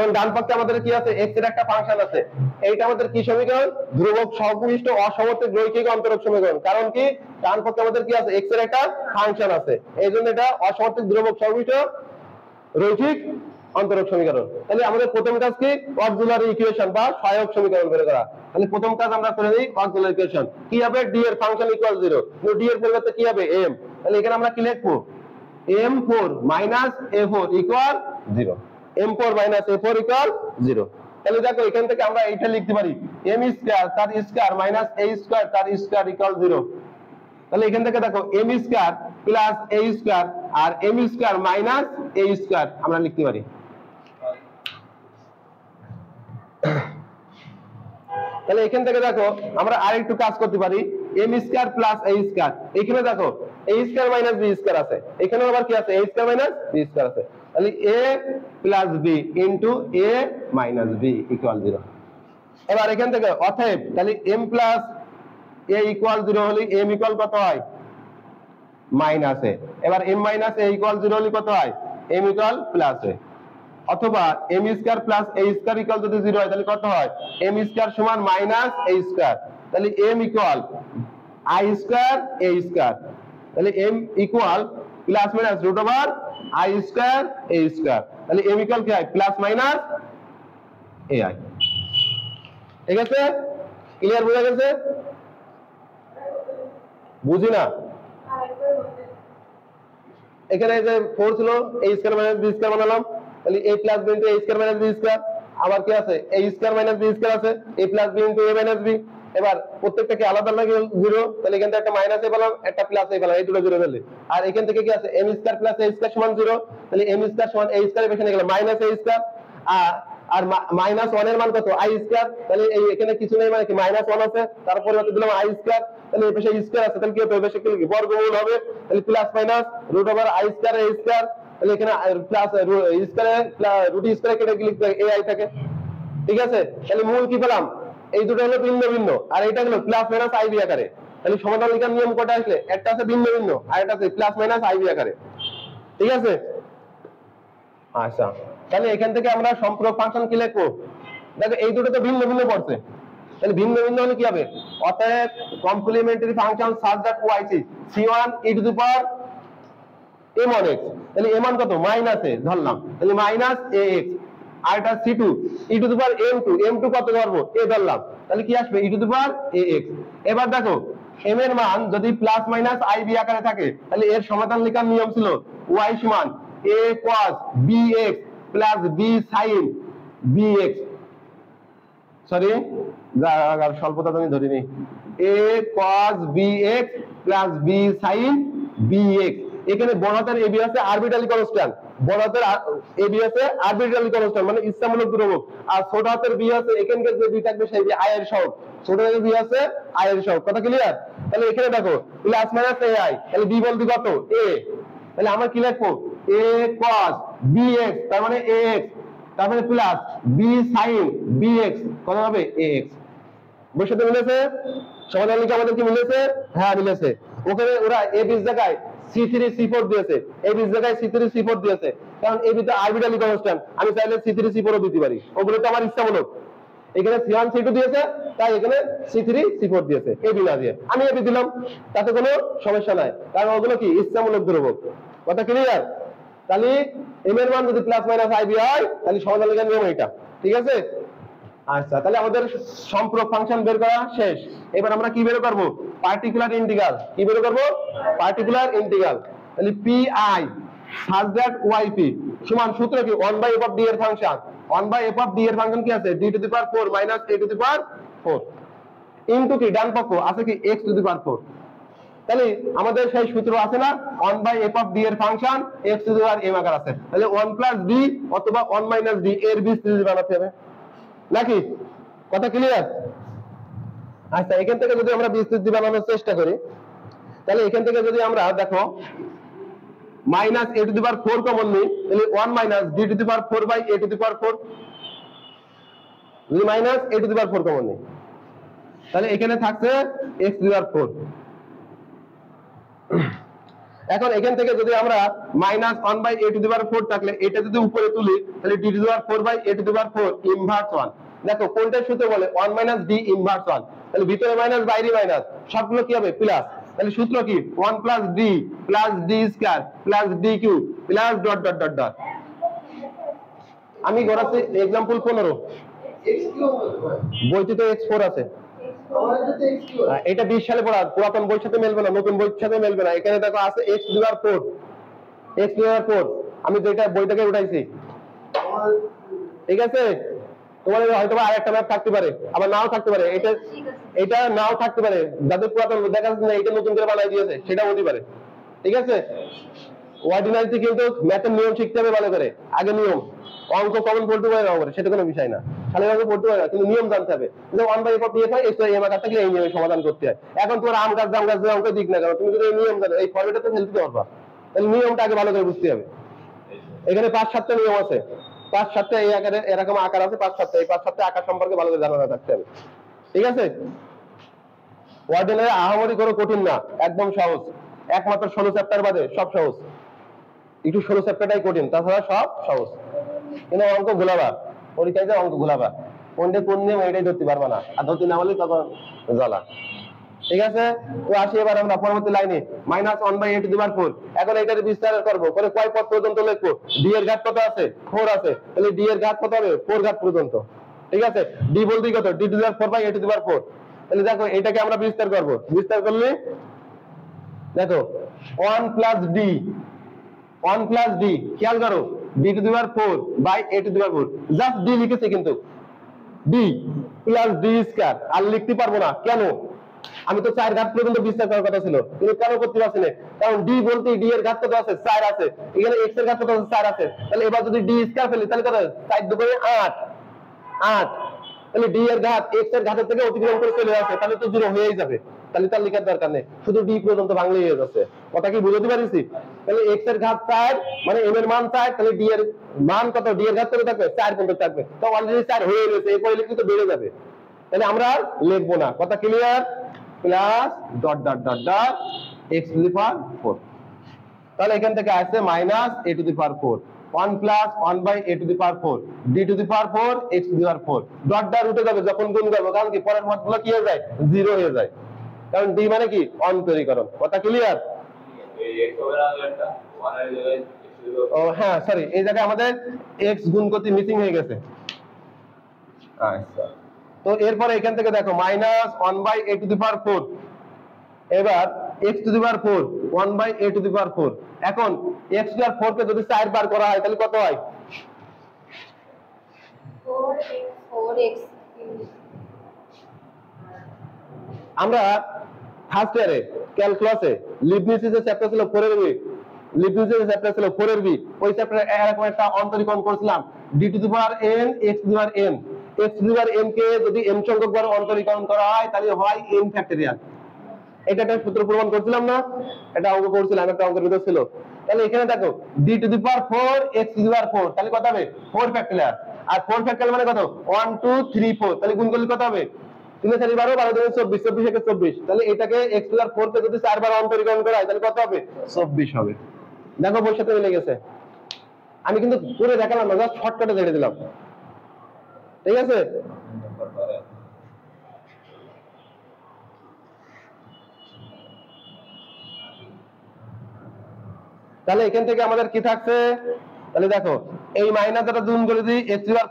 এবং ডান পক্ষে আমাদের কি আছে x এর একটা ফাংশন আছে এইটা আমাদের কি সমীকরণ ধ্রুবক সংশ্লিষ্ট অসমর্থিত রৈখিক অন্তরক সমীকরণ কারণ কি ডান পক্ষে আমাদের কি আছে x এর একটা ফাংশন আছে এইজন্য এটা অসমর্থিত ধ্রুবক সংশ্লিষ্ট রৈখিক অন্তরক সমীকরণ তাহলে আমাদের প্রথম কাজ কি অক্সিলারি ইকুয়েশন বা সহায়ক সমীকরণ বের করা তাহলে প্রথম কাজ আমরা করে দেই অক্সিলারি ইকুয়েশন কি হবে d এর ফাংশন ইকুয়াল 0 তো d এর পরিবর্তে কি হবে m তাহলে এখানে আমরা কি লিখবো m4 a4 equal 0 m4 a4 equal 0 তাহলে দেখো এখান থেকে আমরা এইটা লিখতে পারি m স্কয়ার তার স্কয়ার মাইনাস a স্কয়ার তার স্কয়ার ইকুয়াল 0 তাহলে এখান থেকে দেখো m square plus a square আর m square minus a square আমরা লিখতে পারি তাহলে এখান থেকে দেখো আমরা আরেকটু কাজ করতে পারি m square plus a square এখানে দেখো a square minus b square আছে এখানে আবার কি আছে a square minus b square আছে তাহলে a plus b into a minus b equal 0 এবার এখান থেকে অতএব তাহলে m প্লাস a ইকুয়াল 0 হলে m ইকুয়াল কত হয় মাইনাস a এবার m মাইনাস a ইকুয়াল 0 হলে কত হয় m ইকুয়াল প্লাস a অথবা m square plus a square equal যদি 0 হয় তাহলে কত হয় m স্কয়ার সমান মাইনাস a স্কয়ার তাহলে m equal i square a square তাহলে m equal plus minus root over i square a square তাহলে m ইকুয়াল কি হয় প্লাস মাইনাস ai ঠিক আছে ক্লিয়ার বুঝা গেছে বুঝি না এখানে যে 4 ছিল a square minus b square বানালাম তাহলে a plus b into a square minus b square আবার কি আছে a square minus b square আছে a plus b into a minus b এবার প্রত্যেকটাকে আলাদা আলাদা 0 তাহলে এখান থেকে একটা মাইনাস a পেলাম একটা প্লাস a পেলাম এই দুটো 0 পেলে আর এখান থেকে কি আছে m square plus a square সমান 0 তাহলে m স্কয়ার সমান a স্কয়ার এখানে গেল মাইনাস a স্কয়ার আর মাইনাস 1 এর মান কত i স্কয়ার তাহলে এই এখানে কিছু নেই মানে কি মাইনাস 1 আছে তারপরে কত দিলাম i স্কয়ার তাহলে এই পাশে স্কয়ার আছে তাহলে কি হবে এই পাশে কি বর্গমূল হবে তাহলে plus minus root over i square a square তাহলে এখানে প্লাস স্কয়ার রুট স্কয়ার কেটে লিখতে ai থাকে ঠিক আছে তাহলে মূল কি পেলাম এই দুটো হলো ভিন্ন ভিন্ন আর এটা হলো প্লাস মাইনাস i আকারে তাহলে সমাধান লেখার নিয়ম কয়টা আসলে একটা আছে ভিন্ন ভিন্ন আর একটা আছে প্লাস মাইনাস i আকারে ঠিক আছে আচ্ছা তাহলে এখান থেকে আমরা সম্পূরক ফাংশন কি লিখবো দেখো এই দুটো তো ভিন্ন ভিন্ন পড়ছে তাহলে ভিন্ন ভিন্ন হলে কি হবে অতএব complimentary function such that y c1 e two the power m1x তাহলে m1 কত মাইনাস a ধরলাম তাহলে মাইনাস ax আর এটা c2 e two the power m2 কত ধরবো a ধরলাম তাহলে কি আসবে e two the power ax এবার দেখো m এর মান যদি প্লাস মাইনাস ib আকারে থাকে তাহলে এর সমাধান লেখার নিয়ম ছিল y সমান a cos bx plus b sin bx sorry আর স্বল্পতা আমি ধরিনি a cos bx plus b sin bx এখানে বড় হাতের ab আছে আরবিট্রারি কনস্ট্যান্ট বড় হাতের ab আছে আরবিট্রারি কনস্ট্যান্ট মানে ইচ্ছামূলক ধ্রুবক আর ছোট হাতের b আছে এখানকার যে b থাকবে সেই b i এর সহগ ছোট হাতের b আছে i এর সহগ কথা ক্লিয়ার তাহলে এখানে দেখো প্লাস মাইনাস ai তাহলে b বলতে কত a তাহলে আমরা কি লিখবো a cos bx তার মানে ax তারপরে প্লাস b sin bx কত হবে ax বসতে মিলেছে সমাধান লিখে আমাদের কি মিলেছে হ্যাঁ মিলেছে ওখানে ওরা a b এর জায়গায় c3 c4 দিয়েছে a b এর জায়গায় c3 c4 দিয়েছে কারণ a b তো আরবিট্রারি কনস্ট্যান্ট আমি চাইলে c3 c4 ও দিতে পারি ওগুলো তো আমার ইচ্ছামূলক এখানে c1 c2 দিয়েছে তাই এখানে c3 c4 দিয়েছে a b না দিয়ে আমি a b দিলাম তাতে কোনো সমস্যা নাই কারণ ওগুলো কি ইচ্ছামূলক ধ্রুবক কথা ক্লিয়ার তাহলে m এর মান যদি প্লাস মাইনাস ib হয় তাহলে সমাধান লেখার নিয়ম এটা ঠিক আছে আচ্ছা তাহলে আমাদের সম্পূরক ফাংশন বের করা শেষ এবার আমরা কি বের করব পার্টিকুলার ইন্টিগ্রাল কি বের করব পার্টিকুলার ইন্টিগ্রাল তাহলে pi such that yp সমান সূত্র কি 1/f of d এর ফাংশন 1/f of d এর ফাংশন কি আছে d to the power 4 minus a to the power 4 into কি ডান পক্ষ আছে কি x টু দি পাওয়ার 4 তাহলে আমাদের সেই সূত্র আছে না 1/f of d এর function x to the power m আকার আছে তাহলে 1 + d অথবা 1 - d এর বিস্তৃতি বানাতে হবে নাকি কথা ক্লিয়ার আচ্ছা এখান থেকে যদি আমরা বিস্তৃতি বানানোর চেষ্টা করি তাহলে এখান থেকে যদি আমরা দেখো minus a to the power 4 common নিই তাহলে 1 - d to the power 4/a to the power 4 যদি minus a to the power 4 common নিই তাহলে এখানে থাকছে x টু দি পাওয়ার 4 এখন এখান থেকে যদি আমরা -1/a⁴ থাকলে এটা যদি উপরে তুলি তাহলে d⁴/a⁴ ইনভার্স 1। দেখো কোনটা সূত্র বলে 1 - d ইনভার্স 1, তাহলে ভিতরে মাইনাস বাইরে মাইনাস সবগুলো কি হবে প্লাস। তাহলে সূত্র কি 1 + d + d² + dq + dot dot dot dot. আমি করাচ্ছি एग्जांपल 15। বইতে তো x4 আছে, এটা 20 সালে পড়া, পুরাতন বইয়ের সাথে মিলবে না, নতুন বইয়ের সাথে মিলবে না। এখানে দেখো আছে x⁴ আমি যেটা বইটাকে উঠাইছি, ঠিক আছে। তোমাদের হয়তো আরেকটা ম্যাপ থাকতে পারে, আবার নাও থাকতে পারে, এটা নাও থাকতে পারে। যাদের পুরাতন দেখা যাচ্ছে না এটা নতুন করে বানাই দিয়েছে সেটা হতে পারে, ঠিক আছে। অর্ডিনারিতে কিন্তু ম্যাথের নিয়ম শিখতে হবে ভালো করে, আগে নিয়ম। অঙ্ক কমন পড়তে পারে না পারে সেটা কোনো বিষয় না, খালি অঙ্ক পড়তে পারে না, কিন্তু নিয়ম জানতে হবে। যে 1/f of df x y এর থাকলে এই নিয়মে সমাধান করতে হয়। এখন তোমার আম গাছ জাম গাছ অঙ্ক দিক না কেন, তুমি যদি এই নিয়ম জানো এই ফর্মেটে তো ফেলতে পারবা, তাহলে নিয়মটা আগে ভালো করে বুঝতে হবে। এখানে 5-7টা নিয়ম আছে, 5-7টা এই আকারে এরকম আকার আছে, 5-7টা এই 5-7টা আকার সম্পর্কে ভালো করে জানা থাকতে হবে, ঠিক আছে। অর্ডিনারি আহামরি কোনো কঠিন না, একদম সহজ। একমাত্র 16 চ্যাপ্টার বাদে সব সহজ, একটু 16 চ্যাপ্টারটাই কঠিন, তাছাড়া সব সহজ। কিন্তু অঙ্ক গোলাবা, পরীক্ষায় যে অঙ্ক গোলাবা, কোনটা কোন নিয়ম এটাই ধরতে পারবা না, আর ধরতে না পারলে তখন জ্বালা, ঠিক আছে। তো আসি এবার আমরা পরবর্তী লাইনে -1/a⁴। এখন এটার বিস্তার করব, করে কয় পদ পর্যন্ত লিখবো। d এর ঘাত কত আছে 4 আছে, তাহলে d এর ঘাত কত হবে 4 ঘাত পর্যন্ত, ঠিক আছে। d বলতে কত d⁴/a⁴। তাহলে দেখো এটাকে আমরা বিস্তার করব, বিস্তার করলে দেখো 1 + d খেয়াল করো d⁴/a⁴, জাস্ট d লিখেছে কিন্তু d + d² আর লিখতে পারবো না কেন, আমি তো 4 ঘাত পর্যন্ত বিস্তার করার কথা ছিল, কিন্তু কেন করতে পারছি না, কারণ d বলতে d এর ঘাত কত আছে 4 আছে, এখানে x এর ঘাত কত আছে 4 আছে। তাহলে এবার যদি d² ফেলি তাহলে কত 4 × 2 = 8, তাহলে d এর ঘাত x এর ঘাতের থেকে অতিক্রম করে চলে আসে, তাহলে তো 0 হয়েই যাবে, তাহলে তার লেখার দরকার নেই, শুধু d পর্যন্ত ভাঙলেই হয়ে যাচ্ছে। কথা কি বুঝতে পারছি? তাহলে x এর ঘাত 4 মানে m এর মান 4, তাহলে d এর মান কত, d এর ঘাত কত থাকবে 4 পর্যন্ত থাকবে, তো অলরেডি 4 হয়ে গেছে, এরপর লিখলে তো বেড়ে যাবে, তাহলে আমরা আর লিখবো না। কথা clear? Plus dot dot dot dot x⁴। তাহলে এখান থেকে আসছে -a⁴, 1 + 1/a⁴, d⁴ x⁴, dot dot উঠে যাবে যখন গুণ করবো, কারণ কি পরের পদগুলো কি হয়ে যায় 0 হয়ে যায়, কারণ d মানে কি অন্তরীকরণ। কথা ক্লিয়ার? এই x হবে না একটা 1 এর জায়গায় ও হ্যাঁ সরি, এই জায়গায় আমাদের x গুণ করতে মিসিং হয়ে গেছে। আচ্ছা, তো এরপরে এখান থেকে দেখো -1/a⁴, এবার x⁴ 1/a⁴। এখন x⁴ কে যদি 4 বার করা হয় তাহলে কত হয় 4x। আমরা ফার্স্ট ইয়ারে ক্যালকুলাসে লিবনিজের যে চ্যাপ্টার ছিল 4 এর বি, লিবনিজের যে চ্যাপ্টার ছিল 4 এর বি, ওই চ্যাপ্টারে এরকম একটা অন্তরীকরণ করেছিলাম d⁴n x⁴n। x⁴n কে যদি m সংখ্যক বার অন্তরীকরণ করা হয় তাহলে হয় n ফ্যাক্টরিয়াল। এটা একটা সূত্র প্রমাণ করছিলাম না, এটা অঙ্ক করছিলাম, একটা অঙ্কের ভিতর ছিল। তাহলে এখানে দেখো d⁴ x⁴, তাহলে কত হবে 4 ফ্যাক্টরিয়াল, আর 4 ফ্যাক্টরিয়াল মানে কত 1 2 3 4, তাহলে গুণ করলে কত হবে 3 4 12 12 2 24, 24 একে 24, তাহলে এটাকে x⁴ কে যদি 4 বার অন্তরীকরণ করা হয় তাহলে কত হবে 24 হবে। দেখো বইয়ের সাথে মিলে গেছে, আমি কিন্তু পুরো দেখালাম না, জাস্ট শর্টকাটে ছেড়ে দিলাম, ঠিক আছে। তাহলে এখান থেকে আমাদের কি থাকছে, তাহলে দেখো এই মাইনাসটা গুণ করে দিই x⁴/a⁴,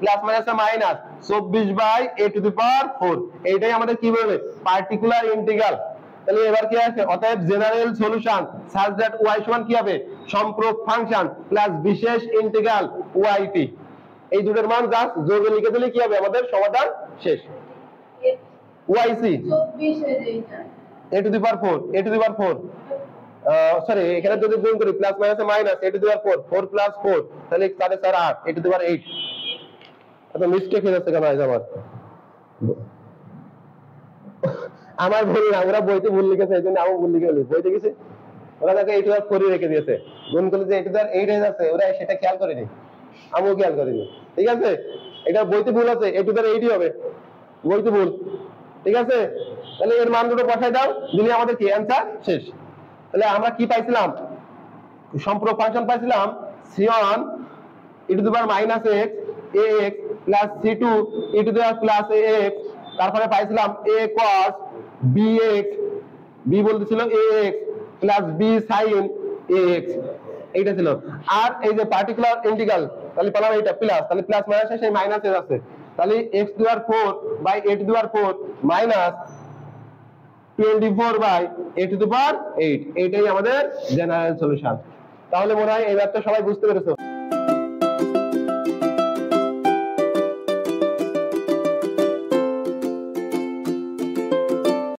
প্লাস মাইনাসে মাইনাস 24/a⁴, এইটাই আমাদের কি বলবে পার্টিকুলার ইন্টিগ্রাল। তাহলে এবার কি আছে, অতএব general solution such that y সমান কি হবে সম্পর্ক ফাংশন প্লাস বিশেষ ইন্টিগ্রাল yt, এই দুটোর মান জাস্ট যোগে লিখে দিলে কি হবে আমাদের সমাধান শেষ। yc 24 সরি, এখানে যদি গুণ করি প্লাস মাইনাসে মাইনাস a⁴, 4 + 4 তাহলে 4 8 a⁴8। আচ্ছা মিস্টেক হয়ে যাচ্ছে কেন আমার ভুল না, ওরা বইতে ভুল লিখেছে, এই জন্য আমি ভুল লিখে ফেলি, বইতে গেছে ওরা দেখে a⁴ রেখে দিয়েছে, গুণ করলে যে a⁴8 হয়ে যাচ্ছে, ওরা সেটা খেয়াল করেনি, আমিও খেয়াল করিনি, ঠিক আছে। এটা বইতে ভুল আছে, a⁴8ই হবে, বইতে ভুল, ঠিক আছে। তাহলে এর মান দুটো বসাই দাও, দিলে আমাদের কি অ্যান্সার শেষ। তাহলে আমরা কি পাইছিলাম, সম্পূরক ফাংশন পাইছিলাম c1 e two the power minus x ax plus c2 e two the power plus ax, তারপরে পাইছিলাম a cos bx, b বলতেছিল ax plus b sin ax, এইটা ছিল। আর এই যে পার্টিকুলার ইন্টিগ্রাল, তাহলে পেলাম এইটা প্লাস, তাহলে প্লাস মাইনাসে সেই মাইনাস এর আছে, তাহলে x to the power 4 by a to the power 4 minus 24 by a to the power 8, এইটাই আমাদের জেনারেল সলিউশন। তাহলে মনে হয় এই ম্যাথটা সবাই বুঝতে পেরেছো।